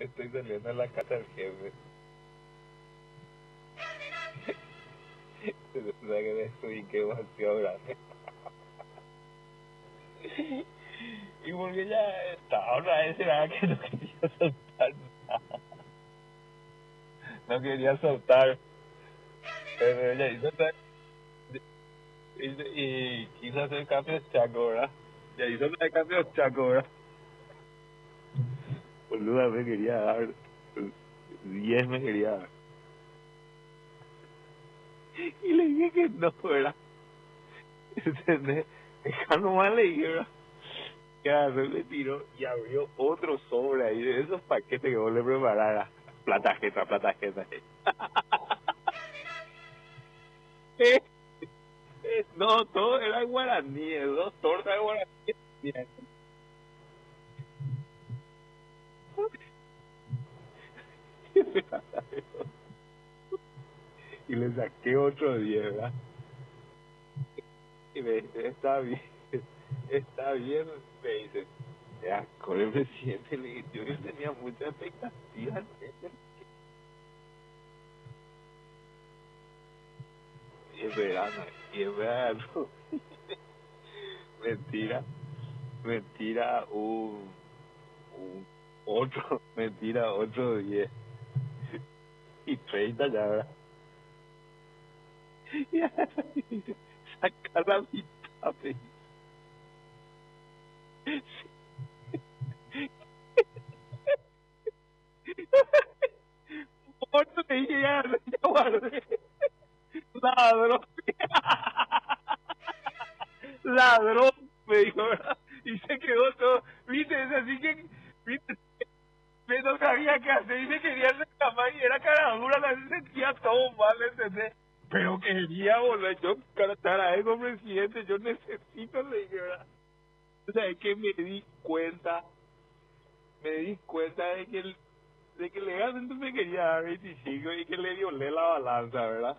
Estoy saliendo a la casa del jefe. Se me que me desubiqué demasiado grande. Y porque ya estaba otra vez, era que no quería soltar nada. No quería soltar. Pero ella hizo y quiso hacer cambio de chaco, ¿verdad? Ya hizo el cambio de chaco, ¿verdad? Boluda, me quería dar 10, me quería dar. Y le dije que no, ¿verdad? ¿Entendés? Deja nomás, le dije, ¿verdad? Ya, le tiró y abrió otro sobre ahí de esos paquetes que vos le prepararas. Platajeta, platajeta. No, todo era guaraní, dos tortas de guaraní. Bien. Y le saqué otro 10, ¿verdad? Y me dice, está bien, me dice. Ya, con el presidente le dije, yo tenía mucha expectativa en él. Y en verano, mentira, mentira, mentira, otro 10 y 30 ya, ¿verdad? Y ahí, saca la mitad, me otro te dije, ya guardé. Ladrón. Ladrón, me dijo, ¿verdad? Y se quedó todo, viste, es así que, viste, me no sabía qué hacer y me quería reclamar y era cara dura, la sentía todo mal, ¿entendés? Pero quería volver, yo para eso, presidente, yo necesito, le dije, ¿verdad? O sea, es que me di cuenta de que legalmente me quería dar 25 y que le violé la balanza, ¿verdad?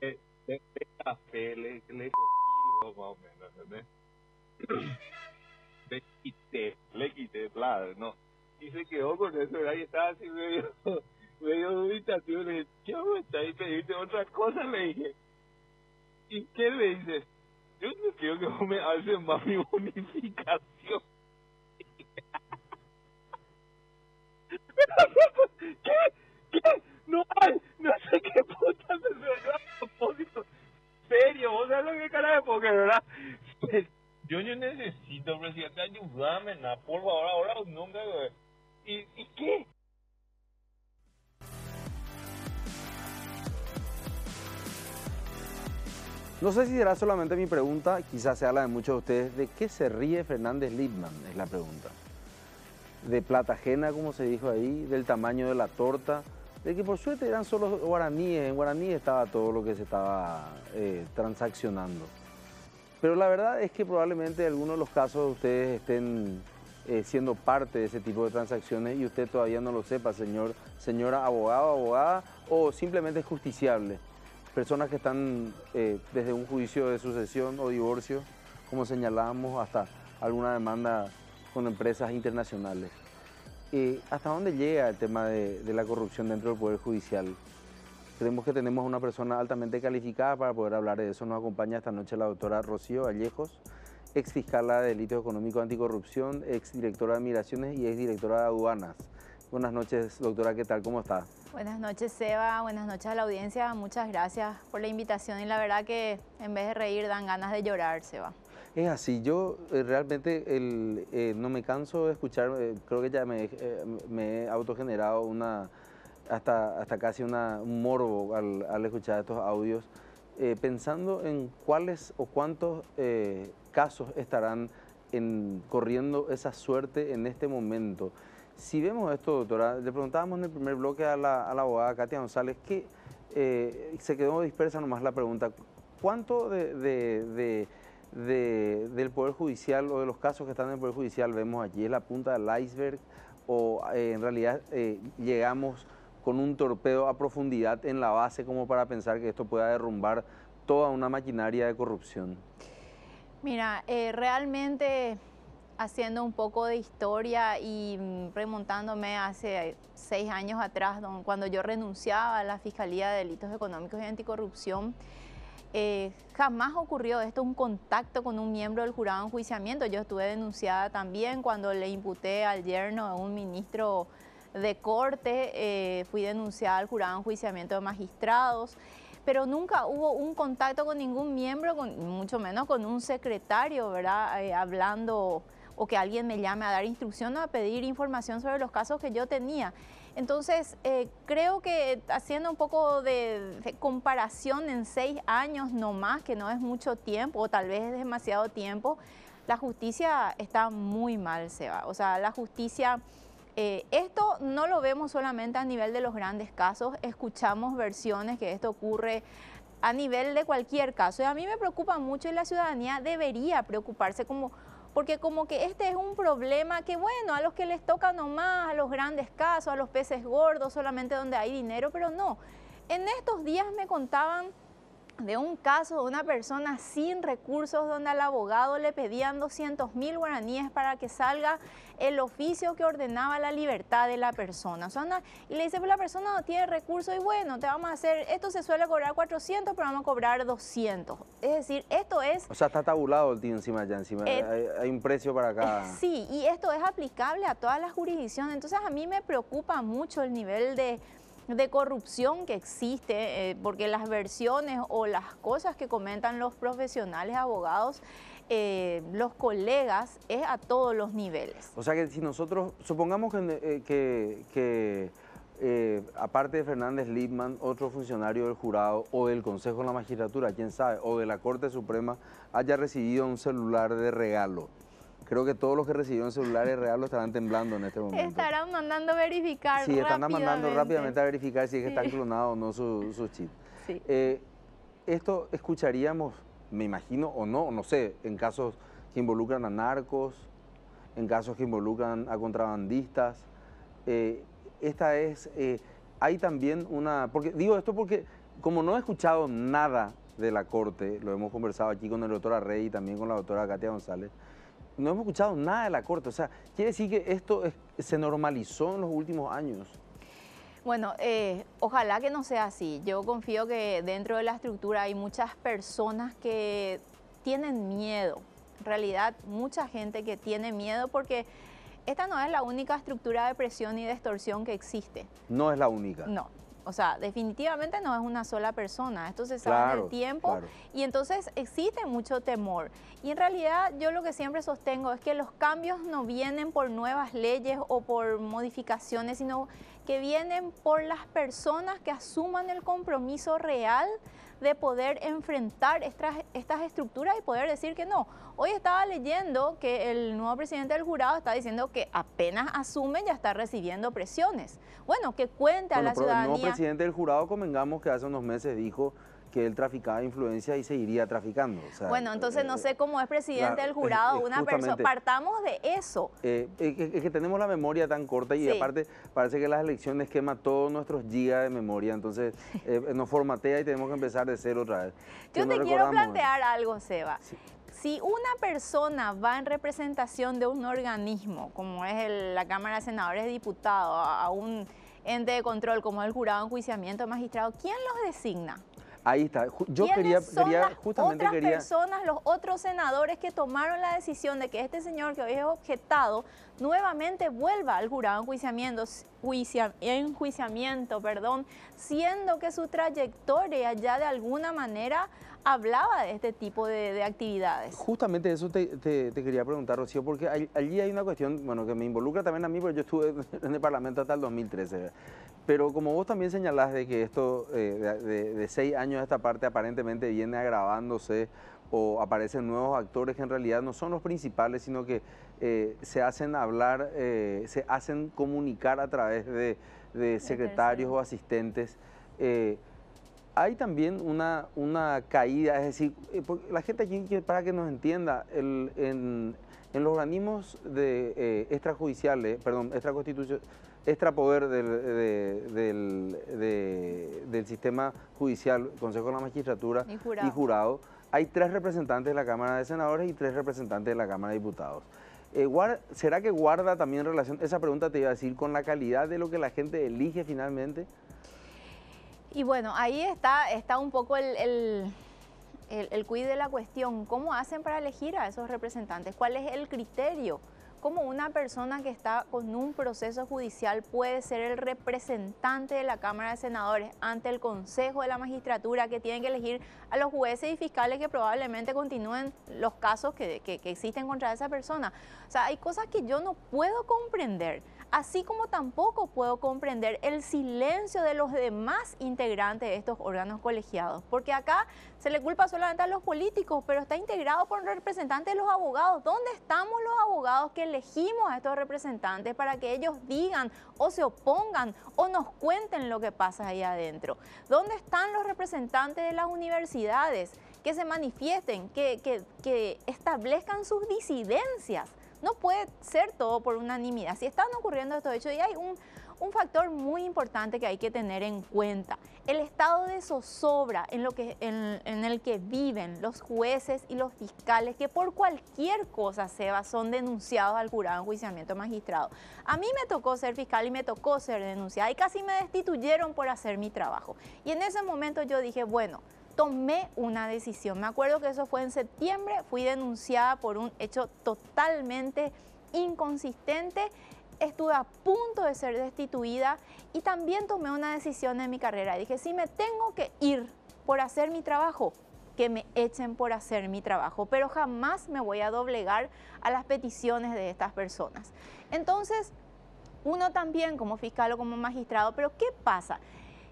De café, le cogí luego más o menos, ¿entendés? Le quité, claro, no. Y se quedó con eso, ¿verdad? Y estaba así medio dubitativo. Le dije, ¿qué vamos a estar ahí pedirte otra cosa? Le dije, ¿y qué le dices? Yo no quiero que vos me haces más mi bonificación. ¿Qué? ¿Qué? No hay, no sé qué puta se me dio a propósito. Serio, vos sabés lo que cara de póker, ¿verdad? Yo necesito, presidente, ayúdame, por favor, ahora nunca, güey. ¿Y qué? No sé si será solamente mi pregunta, quizás sea la de muchos de ustedes. ¿De qué se ríe Fernández Lippmann? Es la pregunta. De plata ajena, como se dijo ahí, del tamaño de la torta, de que por suerte eran solo guaraníes, en guaraní estaba todo lo que se estaba transaccionando. Pero la verdad es que probablemente en algunos de los casos ustedes estén siendo parte de ese tipo de transacciones y usted todavía no lo sepa, señora abogado, abogada, o simplemente es justiciable. Personas que están desde un juicio de sucesión o divorcio, como señalábamos, hasta alguna demanda con empresas internacionales. ¿Hasta dónde llega el tema de la corrupción dentro del Poder Judicial? Creemos que tenemos a una persona altamente calificada para poder hablar de eso. Nos acompaña esta noche la doctora Rocío Vallejos, ex fiscal de Delitos Económicos Anticorrupción, ex directora de Migraciones y ex directora de Aduanas. Buenas noches, doctora, ¿qué tal? ¿Cómo está? Buenas noches, Seba. Buenas noches a la audiencia. Muchas gracias por la invitación y la verdad que en vez de reír dan ganas de llorar, Seba. Es así, yo realmente no me canso de escuchar, creo que ya me he autogenerado hasta casi un morbo al escuchar estos audios, pensando en cuáles o cuántos casos estarán corriendo esa suerte en este momento. Si vemos esto, doctora, le preguntábamos en el primer bloque a la abogada Katia González, que se quedó dispersa nomás la pregunta, ¿cuánto del Poder Judicial o de los casos que están en el Poder Judicial vemos allí? ¿Es la punta del iceberg o en realidad llegamos con un torpedo a profundidad en la base como para pensar que esto pueda derrumbar toda una maquinaria de corrupción? Mira, realmente haciendo un poco de historia y remontándome hace 6 años atrás, cuando yo renunciaba a la Fiscalía de Delitos Económicos y Anticorrupción, jamás ocurrió esto, un contacto con un miembro del jurado de enjuiciamiento. Yo estuve denunciada también cuando le imputé al yerno de un ministro de corte, fui denunciada al jurado de enjuiciamiento de magistrados, pero nunca hubo un contacto con ningún miembro, mucho menos con un secretario, ¿verdad? Hablando, o que alguien me llame a dar instrucción o a pedir información sobre los casos que yo tenía. Entonces, creo que haciendo un poco de comparación en 6 años no más, que no es mucho tiempo, o tal vez es demasiado tiempo, la justicia está muy mal, Seba. O sea, la justicia... esto no lo vemos solamente a nivel de los grandes casos, escuchamos versiones que esto ocurre a nivel de cualquier caso. Y a mí me preocupa mucho y la ciudadanía debería preocuparse porque como que este es un problema que, bueno, a los que les toca nomás, a los grandes casos, a los peces gordos, solamente donde hay dinero, pero no. En estos días me contaban de un caso de una persona sin recursos donde al abogado le pedían 200.000 guaraníes para que salga el oficio que ordenaba la libertad de la persona. O sea, y le dice, pues la persona no tiene recursos y bueno, te vamos a hacer, esto se suele cobrar 400, pero vamos a cobrar 200. Es decir, esto es... O sea, está tabulado el tío encima allá, hay un precio para cada... Sí, y esto es aplicable a todas las jurisdicciones. Entonces a mí me preocupa mucho el nivel de corrupción que existe, porque las versiones o las cosas que comentan los profesionales abogados, los colegas, es a todos los niveles. O sea que si nosotros, supongamos que aparte de Fernández Lipman, otro funcionario del jurado o del Consejo de la Magistratura, quién sabe, o de la Corte Suprema, haya recibido un celular de regalo. Creo que todos los que recibieron celulares de regalo estarán temblando en este momento. Estarán mandando a verificar rápidamente. Sí, están mandando rápidamente a verificar si es que están clonados o no sus chips. Sí. Esto escucharíamos, me imagino, o no sé, en casos que involucran a narcos, en casos que involucran a contrabandistas. Hay también digo esto porque como no he escuchado nada de la Corte, lo hemos conversado aquí con el doctor Arrey y también con la doctora Katia González, no hemos escuchado nada de la Corte. O sea, quiere decir que esto se normalizó en los últimos años. Bueno, ojalá que no sea así. Yo confío que dentro de la estructura hay muchas personas que tienen miedo. En realidad, mucha gente que tiene miedo porque esta no es la única estructura de presión y de extorsión que existe. No es la única. No. O sea, definitivamente no es una sola persona, esto se sabe en el tiempo, claro. Y entonces existe mucho temor. Y en realidad yo lo que siempre sostengo es que los cambios no vienen por nuevas leyes o por modificaciones, sino que vienen por las personas que asuman el compromiso real de poder enfrentar estas estructuras y poder decir que no. Hoy estaba leyendo que el nuevo presidente del jurado está diciendo que apenas asume ya está recibiendo presiones. Bueno, que cuente a la ciudadanía. El nuevo presidente del jurado, convengamos que hace unos meses dijo que él traficaba influencia y seguiría traficando. O sea, bueno, entonces no sé cómo es presidente del jurado una persona. Partamos de eso. Es que tenemos la memoria tan corta y aparte parece que las elecciones queman todos nuestros gigas de memoria, entonces nos formatea y tenemos que empezar de cero otra vez. Yo te quiero plantear algo, Seba. Sí. Si una persona va en representación de un organismo, como es la Cámara de Senadores y Diputados, a un ente de control como el jurado de enjuiciamiento de magistrados, ¿quién los designa? Ahí está. Yo quería justamente otras personas, los otros senadores que tomaron la decisión de que este señor que hoy es objetado nuevamente vuelva al jurado de enjuiciamiento, siendo que su trayectoria ya de alguna manera hablaba de este tipo de actividades. Justamente eso te quería preguntar, Rocío, porque allí hay una cuestión, bueno, que me involucra también a mí, porque yo estuve en el Parlamento hasta el 2013. Pero como vos también señalás de que esto de 6 años a esta parte aparentemente viene agravándose o aparecen nuevos actores que en realidad no son los principales, sino que se hacen hablar, se hacen comunicar a través de secretarios o asistentes. Hay también una caída, es decir, la gente aquí, para que nos entienda, en los organismos extraconstitucionales, extrapoder del sistema judicial, Consejo de la Magistratura y jurado, hay 3 representantes de la Cámara de Senadores y 3 representantes de la Cámara de Diputados. ¿Será que guarda también relación, esa pregunta te iba a decir, con la calidad de lo que la gente elige finalmente? Y bueno, ahí está un poco el quid de la cuestión. ¿Cómo hacen para elegir a esos representantes? ¿Cuál es el criterio? ¿Cómo una persona que está con un proceso judicial puede ser el representante de la Cámara de Senadores ante el Consejo de la Magistratura, que tienen que elegir a los jueces y fiscales que probablemente continúen los casos que existen contra esa persona? O sea, hay cosas que yo no puedo comprender, así como tampoco puedo comprender el silencio de los demás integrantes de estos órganos colegiados, porque acá se le culpa solamente a los políticos, pero está integrado por representantes de los abogados. ¿Dónde estamos los abogados que elegimos a estos representantes para que ellos digan o se opongan o nos cuenten lo que pasa ahí adentro? ¿Dónde están los representantes de las universidades que se manifiesten, que establezcan sus disidencias? No puede ser todo por unanimidad. Si están ocurriendo estos hechos, y hay un factor muy importante que hay que tener en cuenta: el estado de zozobra en el que viven los jueces y los fiscales, que por cualquier cosa, Seba, son denunciados al jurado de enjuiciamiento magistrado. A mí me tocó ser fiscal y me tocó ser denunciada y casi me destituyeron por hacer mi trabajo. Y en ese momento yo dije, bueno, tomé una decisión. Me acuerdo que eso fue en septiembre, fui denunciada por un hecho totalmente inconsistente. Estuve a punto de ser destituida y también tomé una decisión en mi carrera. Dije, si me tengo que ir por hacer mi trabajo, que me echen por hacer mi trabajo, pero jamás me voy a doblegar a las peticiones de estas personas. Entonces, uno también como fiscal o como magistrado, pero ¿qué pasa?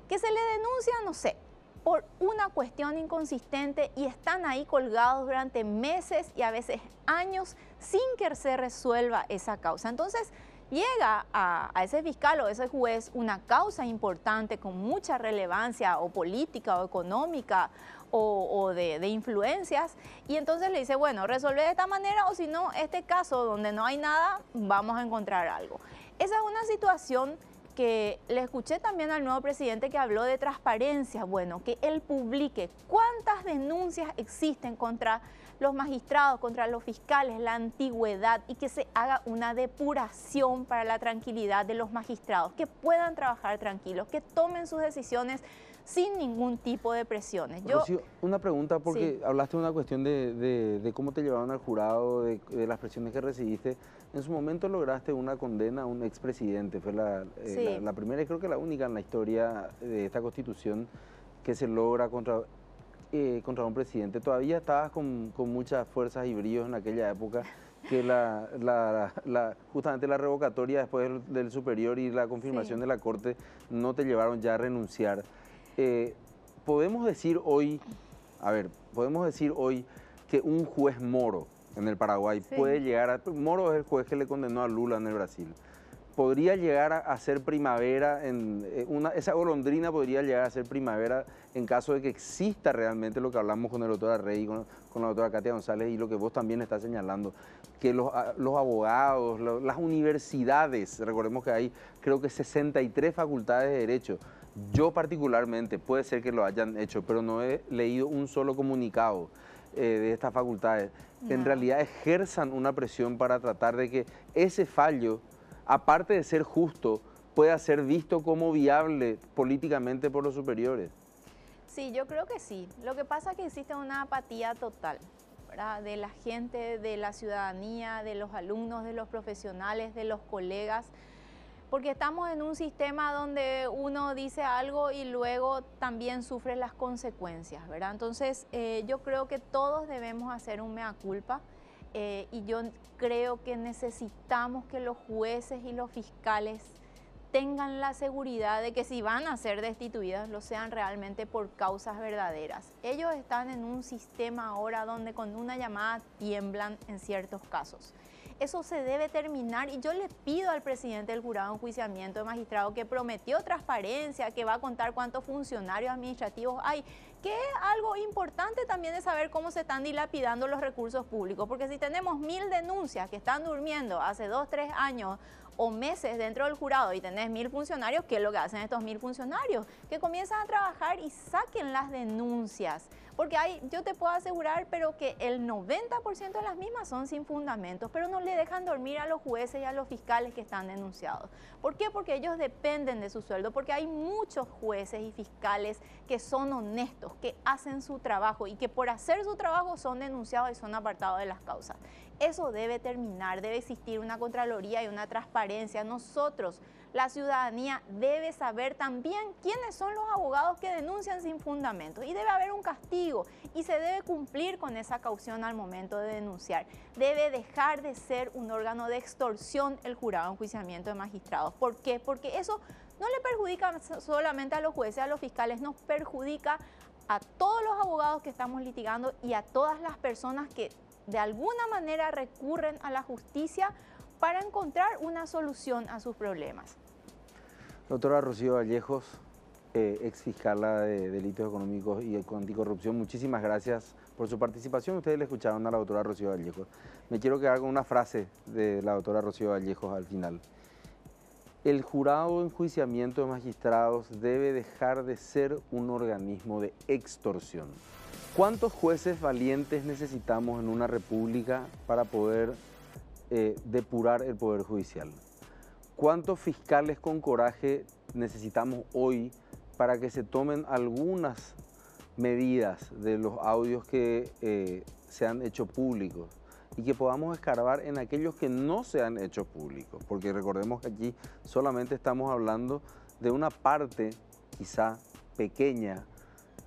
Que se le denuncia, no sé, por una cuestión inconsistente y están ahí colgados durante meses y a veces años sin que se resuelva esa causa. Entonces, llega a ese fiscal o ese juez una causa importante con mucha relevancia o política o económica o de influencias, y entonces le dice, bueno, resuelve de esta manera, o si no, este caso donde no hay nada, vamos a encontrar algo. Esa es una situación que le escuché también al nuevo presidente, que habló de transparencia. Bueno, que él publique cuántas denuncias existen contra los magistrados, contra los fiscales, la antigüedad, y que se haga una depuración para la tranquilidad de los magistrados, que puedan trabajar tranquilos, que tomen sus decisiones sin ningún tipo de presiones. Rocío, una pregunta, porque sí, hablaste de una cuestión de cómo te llevaron al jurado, de las presiones que recibiste. En su momento lograste una condena a un expresidente, fue sí, la primera y creo que la única en la historia de esta Constitución que se logra contra un presidente. Todavía estabas con muchas fuerzas y bríos en aquella época, que justamente la revocatoria después del superior y la confirmación sí. de la Corte no te llevaron ya a renunciar. Podemos decir hoy que un juez moro en el Paraguay Sí. puede llegar a... Moro es el juez que le condenó a Lula en el Brasil. Podría llegar a ser primavera, esa golondrina podría llegar a ser primavera en caso de que exista realmente lo que hablamos con el doctor Arrey, con la doctora Katia González, y lo que vos también estás señalando, que los abogados, las universidades, recordemos que hay creo que 63 facultades de Derecho. Yo particularmente, puede ser que lo hayan hecho, pero no he leído un solo comunicado de estas facultades. No. En realidad ejerzan una presión para tratar de que ese fallo, aparte de ser justo, pueda ser visto como viable políticamente por los superiores. Sí, yo creo que sí. Lo que pasa es que existe una apatía total, ¿verdad?, de la gente, de la ciudadanía, de los alumnos, de los profesionales, de los colegas, porque estamos en un sistema donde uno dice algo y luego también sufre las consecuencias, ¿verdad? Entonces, yo creo que todos debemos hacer un mea culpa, y yo creo que necesitamos que los jueces y los fiscales tengan la seguridad de que si van a ser destituidas, lo sean realmente por causas verdaderas. Ellos están en un sistema ahora donde con una llamada tiemblan en ciertos casos. Eso se debe terminar, y yo le pido al presidente del jurado de enjuiciamiento de magistrado, que prometió transparencia, que va a contar cuántos funcionarios administrativos hay, que algo importante también es saber cómo se están dilapidando los recursos públicos, porque si tenemos 1000 denuncias que están durmiendo hace 2, 3 años o meses dentro del jurado y tenés 1000 funcionarios, ¿qué es lo que hacen estos 1000 funcionarios? Que comiencen a trabajar y saquen las denuncias, Porque yo te puedo asegurar, pero que el 90% de las mismas son sin fundamentos, pero no le dejan dormir a los jueces y a los fiscales que están denunciados. ¿Por qué? Porque ellos dependen de su sueldo, porque hay muchos jueces y fiscales que son honestos, que hacen su trabajo y que por hacer su trabajo son denunciados y son apartados de las causas. Eso debe terminar, debe existir una contraloría y una transparencia. Nosotros, la ciudadanía, debe saber también quiénes son los abogados que denuncian sin fundamentos y debe haber un castigo y se debe cumplir con esa caución al momento de denunciar. Debe dejar de ser un órgano de extorsión el jurado de enjuiciamiento de magistrados. ¿Por qué? Porque eso no le perjudica solamente a los jueces, a los fiscales, nos perjudica a todos los abogados que estamos litigando y a todas las personas que de alguna manera recurren a la justicia para encontrar una solución a sus problemas. Doctora Rocío Vallejos, ex fiscala de delitos económicos y anticorrupción, muchísimas gracias por su participación. Ustedes le escucharon a la doctora Rocío Vallejos. Me quiero quedar con una frase de la doctora Rocío Vallejos al final. El jurado de enjuiciamiento de magistrados debe dejar de ser un organismo de extorsión. ¿Cuántos jueces valientes necesitamos en una república para poder depurar el Poder Judicial? ¿Cuántos fiscales con coraje necesitamos hoy para que se tomen algunas medidas de los audios que se han hecho públicos y que podamos escarbar en aquellos que no se han hecho públicos? Porque recordemos que aquí solamente estamos hablando de una parte, quizá pequeña,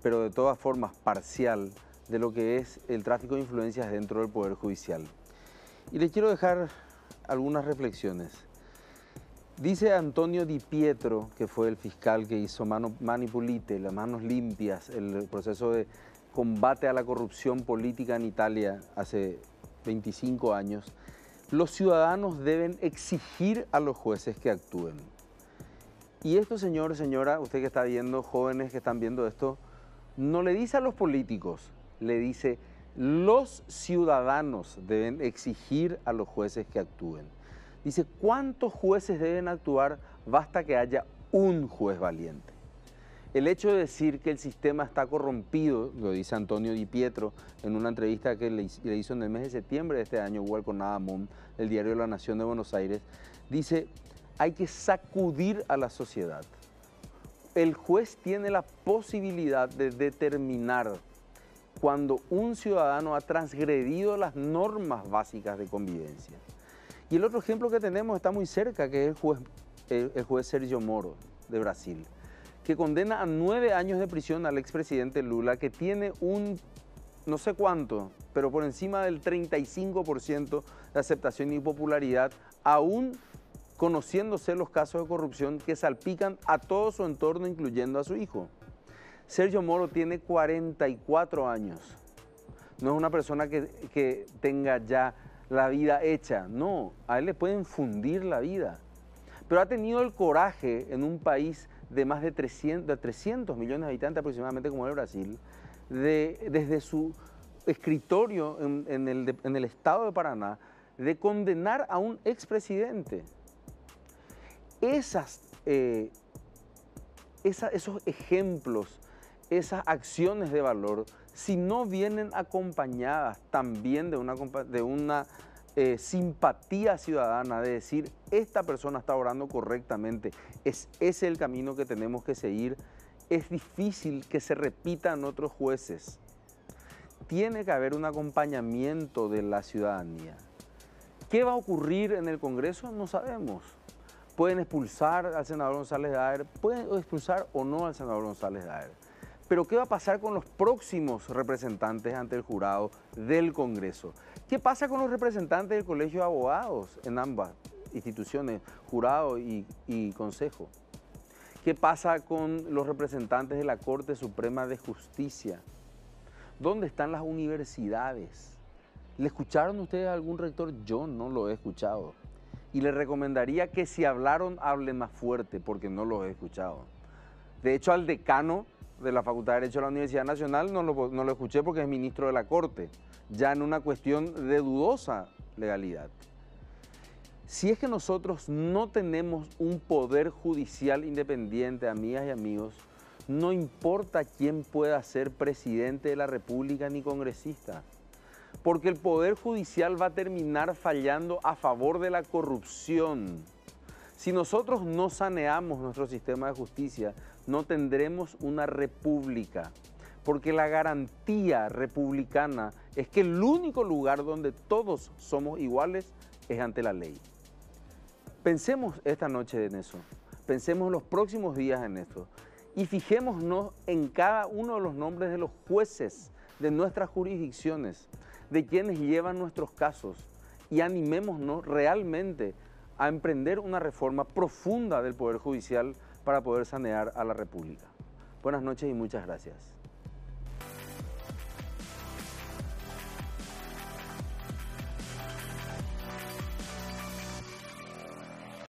pero de todas formas parcial, de lo que es el tráfico de influencias dentro del Poder Judicial. Y les quiero dejar algunas reflexiones. Dice Antonio Di Pietro, que fue el fiscal que hizo Mani Pulite, las manos limpias, el proceso de combate a la corrupción política en Italia hace 25 años, los ciudadanos deben exigir a los jueces que actúen. Y esto, señor, señora, usted que está viendo, jóvenes que están viendo esto, no le dice a los políticos, le dice los ciudadanos deben exigir a los jueces que actúen. Dice, ¿cuántos jueces deben actuar? Basta que haya un juez valiente. El hecho de decir que el sistema está corrompido, lo dice Antonio Di Pietro en una entrevista que le hizo en el mes de septiembre de este año, igual con Nadamón, el diario La Nación de Buenos Aires, dice, hay que sacudir a la sociedad. El juez tiene la posibilidad de determinar cuando un ciudadano ha transgredido las normas básicas de convivencia. Y el otro ejemplo que tenemos está muy cerca, que es el juez Sergio Moro, de Brasil, que condena a 9 años de prisión al expresidente Lula, que tiene un, no sé cuánto, pero por encima del 35% de aceptación y popularidad, aún conociéndose los casos de corrupción que salpican a todo su entorno, incluyendo a su hijo. Sergio Moro tiene 44 años. No es una persona que tenga ya la vida hecha. No, a él le pueden fundir la vida. Pero ha tenido el coraje en un país de más de 300 millones de habitantes aproximadamente como el Brasil, desde su escritorio en el estado de Paraná, de condenar a un expresidente. Esos ejemplos, esas acciones de valor, si no vienen acompañadas también de una simpatía ciudadana, de decir, esta persona está obrando correctamente, es ese el camino que tenemos que seguir, es difícil que se repitan otros jueces. Tiene que haber un acompañamiento de la ciudadanía. ¿Qué va a ocurrir en el Congreso? No sabemos. Pueden expulsar al senador González Daer, pueden expulsar o no al senador González Daer. Pero ¿qué va a pasar con los próximos representantes ante el jurado del Congreso? ¿Qué pasa con los representantes del Colegio de Abogados en ambas instituciones, jurado y consejo? ¿Qué pasa con los representantes de la Corte Suprema de Justicia? ¿Dónde están las universidades? ¿Le escucharon ustedes a algún rector? Yo no lo he escuchado. Y les recomendaría que si hablaron, hablen más fuerte, porque no lo he escuchado. De hecho, al decano de la Facultad de Derecho de la Universidad Nacional no lo escuché porque es ministro de la Corte, ya en una cuestión de dudosa legalidad. Si es que nosotros no tenemos un poder judicial independiente, amigas y amigos, No importa quién pueda ser presidente de la República ni congresista, porque el Poder Judicial va a terminar fallando a favor de la corrupción. Si nosotros no saneamos nuestro sistema de justicia, no tendremos una república, porque la garantía republicana es que el único lugar donde todos somos iguales es ante la ley. Pensemos esta noche en eso, pensemos los próximos días en esto y fijémonos en cada uno de los nombres de los jueces de nuestras jurisdicciones, de quienes llevan nuestros casos, y animémonos realmente a emprender una reforma profunda del Poder Judicial para poder sanear a la República. Buenas noches y muchas gracias.